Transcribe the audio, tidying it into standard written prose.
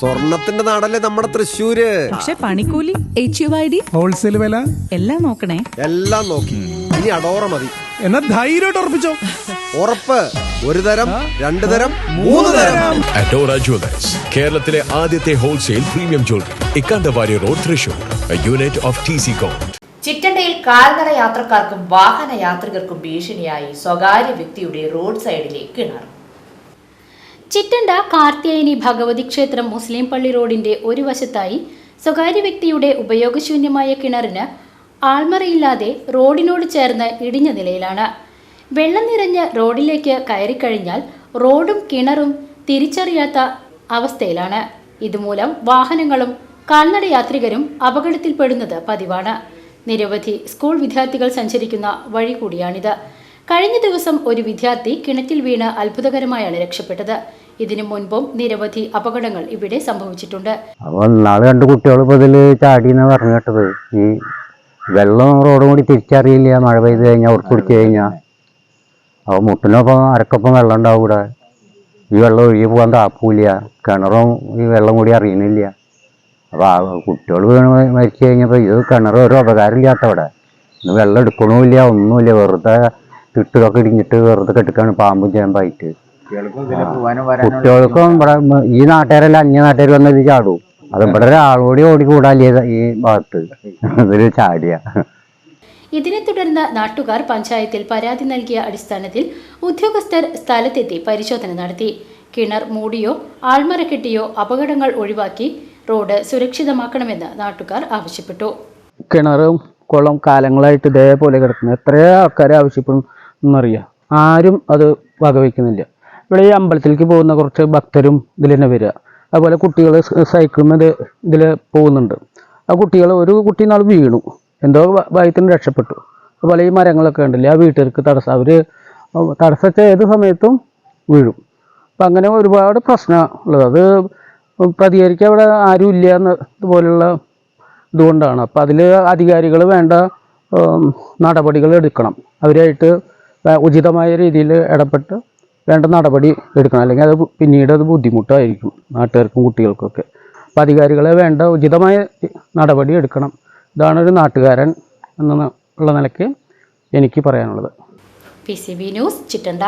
സ്വർണത്തിന്റെ നാടല്ലേ നമ്മുടെ തൃശ്ശൂര്. പക്ഷെ പണിക്കൂലി, HUID, ഹോൾസെയിൽ വില എല്ലാം നോക്കണേ. എല്ലാം നോക്കി. ഇനി അടോറ മതി. എന്നാ ധൈര്യമായിട്ട് ഉറപ്പിച്ചോ. ഉറപ്പ്. ഒരു തരം, രണ്ടു തരം, മൂന്ന് തരം. അഡോറ ജ്വല്ലേഴ്സ്, കേരളത്തിലെ ആദ്യത്തെ ഹോൾസെയിൽ പ്രീമിയം ജ്വല്ലറി, ഇക്കാണ്ടവാരി road, Thrissur. Unit of TC കോം. ചിറ്റണ്ടയിൽ കാൽനട യാത്രക്കാർക്കും വാഹന യാത്രികർക്കും ഭീഷണിയായി സ്വകാര്യ വ്യക്തിയുടെ റോഡ് സൈഡിലെ കിണർ. ചിറ്റണ്ട കാർത്തിയായനി ഭഗവതി ക്ഷേത്രം മുസ്ലിം പള്ളി റോഡിന്റെ ഒരു വശത്തായി സ്വകാര്യ വ്യക്തിയുടെ ഉപയോഗശൂന്യമായ കിണറിന് ആൾമറയില്ലാതെ റോഡിനോട് ചേർന്ന് ഇടിഞ്ഞ നിലയിലാണ്. വെള്ളം നിറഞ്ഞ് റോഡിലേക്ക് കയറിക്കഴിഞ്ഞാൽ റോഡും കിണറും തിരിച്ചറിയാത്ത അവസ്ഥയിലാണ്. ഇതുമൂലം വാഹനങ്ങളും കാൽനട യാത്രികരും അപകടത്തിൽപ്പെടുന്നത് പതിവാണ്. നിരവധി സ്കൂൾ വിദ്യാർത്ഥികൾ സഞ്ചരിക്കുന്ന വഴി കൂടിയാണിത്. കഴിഞ്ഞ ദിവസം ഒരു വിദ്യാർത്ഥി കിണറ്റിൽ വീണ് അത്ഭുതകരമായാണ് രക്ഷപ്പെട്ടത്. ഇതിനു മുൻപും നിരവധി അപകടങ്ങൾ ഇവിടെ സംഭവിച്ചിട്ടുണ്ട്. അപ്പോൾ നാളെ രണ്ട് കുട്ടികൾ ഇപ്പോൾ ഇതിൽ ചാടിയെന്ന് പറഞ്ഞു കേട്ടത്. ഈ വെള്ളം റോഡും കൂടി തിരിച്ചറിയില്ല. മഴ പെയ്ത് കഴിഞ്ഞാൽ ഉറപ്പ് പിടിച്ച് കഴിഞ്ഞാൽ അപ്പോൾ മുട്ടിനൊപ്പം അരക്കൊപ്പം വെള്ളം ഉണ്ടാവും ഇവിടെ. ഈ വെള്ളം ഒഴുകി പോകാൻ താപ്പൂല്ല. കിണറും ഈ വെള്ളം കൂടി അറിയുന്നില്ല. അപ്പോൾ കുട്ടികൾ വീണ് മരിച്ചു കഴിഞ്ഞപ്പോൾ ഇത് കിണർ ഒരു ഉപകാരമില്ലാത്തവിടെ. ഇന്ന് വെള്ളം എടുക്കണമില്ല, ഒന്നുമില്ല. വെറുതെ തിട്ടൊക്കെ ഇടിഞ്ഞിട്ട് വെറുതെ കെട്ടിക്കാണ് പാമ്പും ചേമ്പായിട്ട്. കുട്ടികൾക്കും ഇവിടെ ഈ നാട്ടുകാരെല്ലാം അന്യ നാട്ടുകാർ വന്നത് ചാടും. അത് ഇവിടെ ഒരാളോടി ഓടിക്കൂടാല്ലേ ഈ ഭാഗത്ത് ഇതിൽ ചാടിയ. ഇതിനെ തുടർന്ന് നാട്ടുകാർ പഞ്ചായത്തിൽ പരാതി നൽകിയ അടിസ്ഥാനത്തിൽ ഉദ്യോഗസ്ഥർ സ്ഥലത്തെത്തി പരിശോധന നടത്തി. കിണർ മൂടിയോ ആൾമറ കെട്ടിയോ അപകടങ്ങൾ ഒഴിവാക്കി റോഡ് സുരക്ഷിതമാക്കണമെന്ന് നാട്ടുകാർ ആവശ്യപ്പെട്ടു. കിണറും കുളം കാലങ്ങളായിട്ട് ഇതേപോലെ കിടക്കുന്നു. എത്രയോ ആൾക്കാരെ ആവശ്യപ്പെടും എന്നറിയാം. ആരും അത് വകവയ്ക്കുന്നില്ല. ഇവിടെ ഈ അമ്പലത്തിലേക്ക് പോകുന്ന കുറച്ച് ഭക്തരും ഇതിൽ തന്നെ വരിക. അതുപോലെ കുട്ടികൾ സൈക്കിളിൽ ഇതിൽ പോകുന്നുണ്ട്. ആ കുട്ടികൾ ഒരു കുട്ടി നാൾ വീണു, എന്തോ ഭാഗ്യത്തിന് രക്ഷപ്പെട്ടു. അതുപോലെ ഈ മരങ്ങളൊക്കെ ഉണ്ടല്ലേ, ആ വീട്ടുകാർക്ക് തടസ്സം, അവർ തടസ്സച്ച ഏത് സമയത്തും വീഴും. അപ്പം അങ്ങനെ ഒരുപാട് പ്രശ്നം ഉള്ളത്. അത് പ്രതികരിക്കാൻ അവിടെ ആരും ഇല്ല എന്ന് ഇതുപോലുള്ള ഇതുകൊണ്ടാണ്. അപ്പം അതിൽ അധികാരികൾ വേണ്ട നടപടികൾ എടുക്കണം. അവരായിട്ട് ഉചിതമായ രീതിയിൽ ഇടപെട്ട് വേണ്ട നടപടി എടുക്കണം. അല്ലെങ്കിൽ അത് പിന്നീട് അത് ബുദ്ധിമുട്ടായിരിക്കും നാട്ടുകാർക്കും കുട്ടികൾക്കൊക്കെ. അപ്പം അധികാരികളെ വേണ്ട ഉചിതമായ നടപടി എടുക്കണം. ഇതാണ് ഒരു നാട്ടുകാരൻ എന്നുള്ള നിലയ്ക്ക് എനിക്ക് പറയാനുള്ളത്. PCB news, Chittanda.